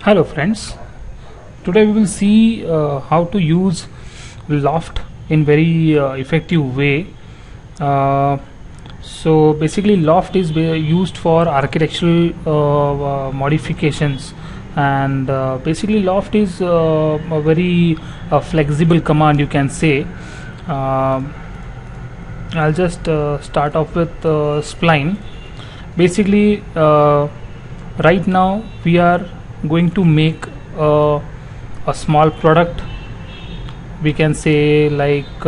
Hello friends, today we will see how to use loft in very effective way. Uh, so basically loft is used for architectural modifications, and basically loft is a very flexible command, you can say. uh, I'll just start off with spline. Basically right now we are going to make a small product, we can say, like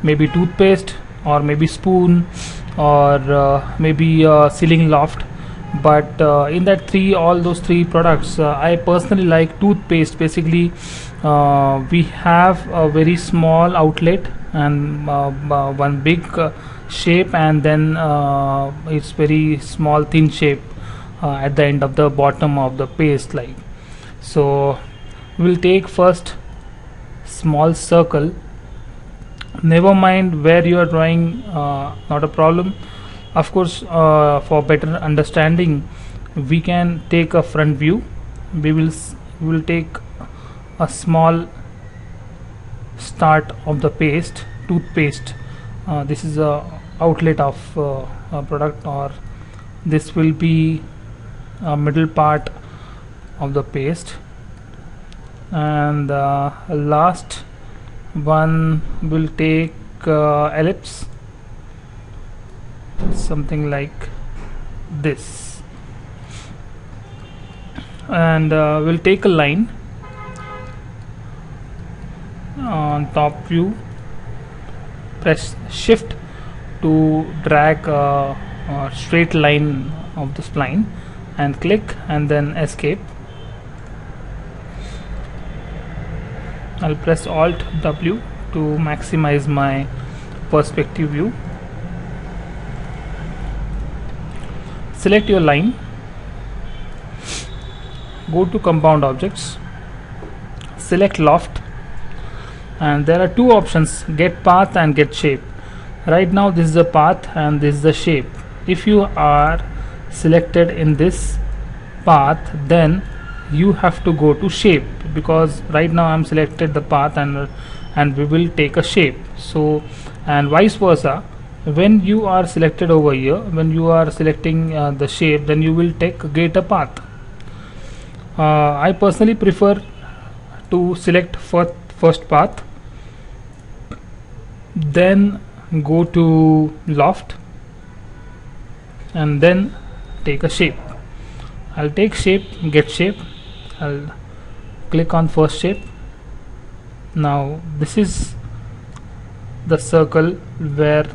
maybe toothpaste or maybe spoon or maybe ceiling loft. But in that three all those three products, I personally like toothpaste. Basically we have a very small outlet and one big shape, and then it's very small thin shape at the end of the bottom of the paste, like so. We'll take first small circle. Never mind where you are drawing, not a problem. Of course, for better understanding, we can take a front view. We will take a small start of the paste, toothpaste. This is a outlet of a product, or this will be a middle part of the paste, and last one will take ellipse, something like this, and we'll take a line on top view. Press shift to drag a straight line of the spline and click, and then escape. I'll press Alt W to maximize my perspective view. Select your line, go to compound objects, select loft, and there are two options: get path and get shape. Right now this is the path and this is the shape. If you are selected in this path, then you have to go to shape, because right now I'm selected the path, and we will take a shape. So, and vice versa, when you are selected over here, when you are selecting the shape, then you will get a path. I personally prefer to select first path, then go to loft, and then take a shape. I'll take shape, get shape. I'll click on first shape. Now this is the circle where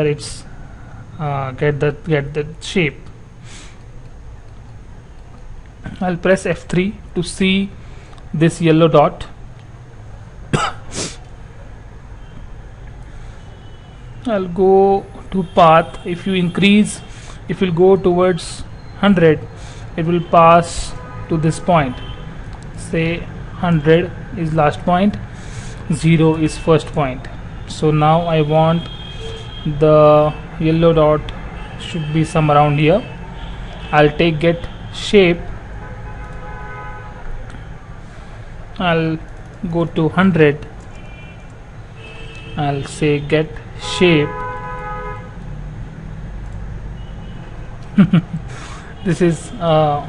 it's get the shape. I'll press F3 to see this yellow dot. I'll go to path. If you increase, if you go towards 100, it will pass to this point. Say 100 is last point, 0 is first point. So now I want the yellow dot should be some around here. I'll take get shape. I'll go to 100. I'll say get shape. This is a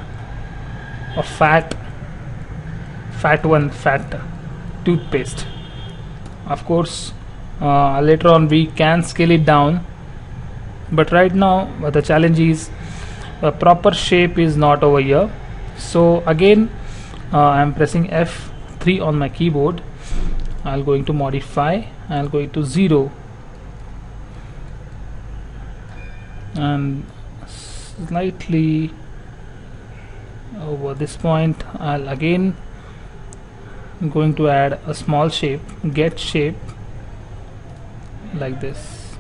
fat toothpaste. Of course later on we can scale it down, but right now the challenge is proper shape is not over here. So again I'm pressing F3 on my keyboard. I'll going to modify. I'll go to 0 and slightly over this point. I'll again going to add a small shape, get shape, like this.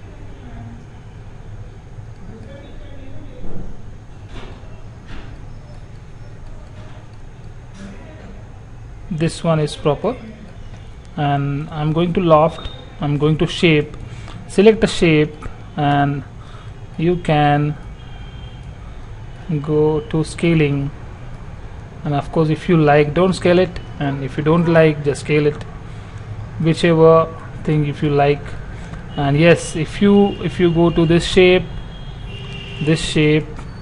This one is proper, and I'm going to loft, I'm going to shape, select a shape, and you can go to scaling and of course if you like, don't scale it, and if you don't like, just scale it, whichever thing if you like. And yes, if you go to this shape,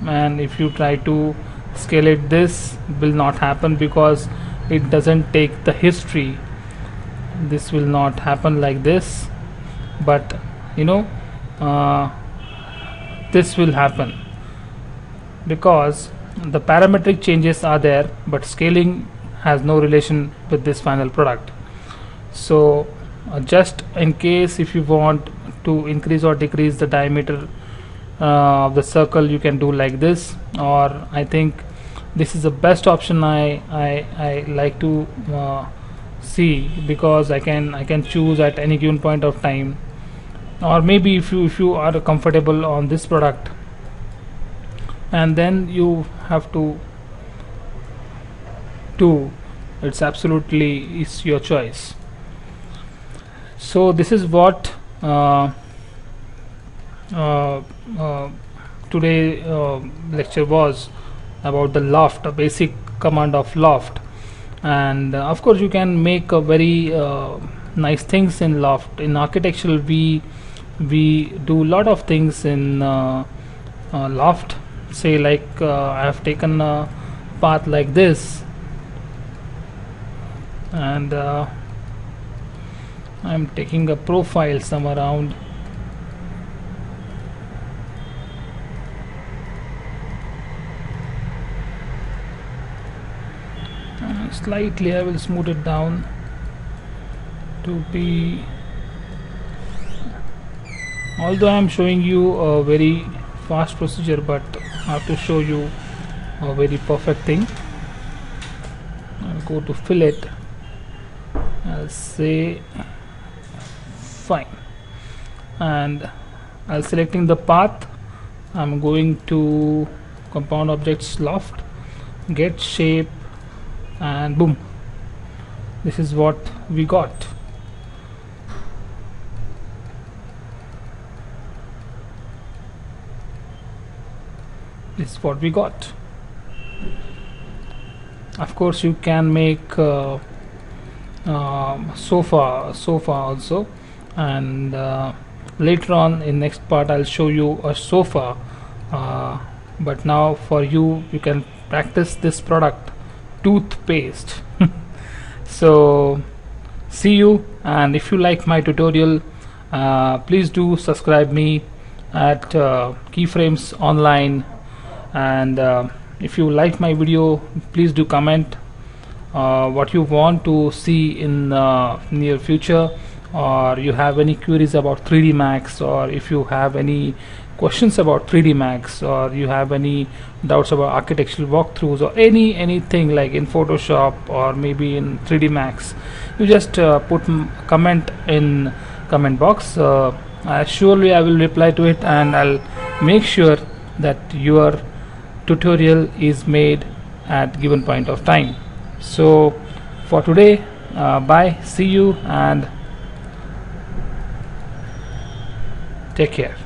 and if you try to scale it, this will not happen because it doesn't take the history. This will not happen like this, but you know, this will happen because the parametric changes are there, but scaling has no relation with this final product. So just in case if you want to increase or decrease the diameter of the circle, you can do like this, or I think this is the best option I like to see, because I can choose at any given point of time. Or maybe if you are comfortable on this product, and then you have to do, it's absolutely is your choice. So this is what today lecture was about the loft, a basic command of loft. And of course you can make a very nice things in loft. In architectural we do a lot of things in loft. Say like I have taken a path like this, and I'm taking a profile some around. Slightly I will smooth it down to be, although I am showing you a very fast procedure, but I have to show you a very perfect thing. I'll go to fillet, I'll say fine, and I'll selecting the path. I'm going to compound objects loft, get shape, and boom, this is what we got. This is what we got. Of course you can make sofa also, and later on in next part I'll show you a sofa, but now for you can practice this product, toothpaste. So see you, and if you like my tutorial, please do subscribe me at Keyframes Online, and if you like my video, please do comment what you want to see in near future, or you have any queries about 3D Max, or if you have any questions about 3D Max, or you have any doubts about architectural walkthroughs, or anything like in Photoshop or maybe in 3D Max, you just put comment in comment box. Surely I will reply to it, and I'll make sure that your tutorial is made at given point of time. So for today, bye, see you, and take care.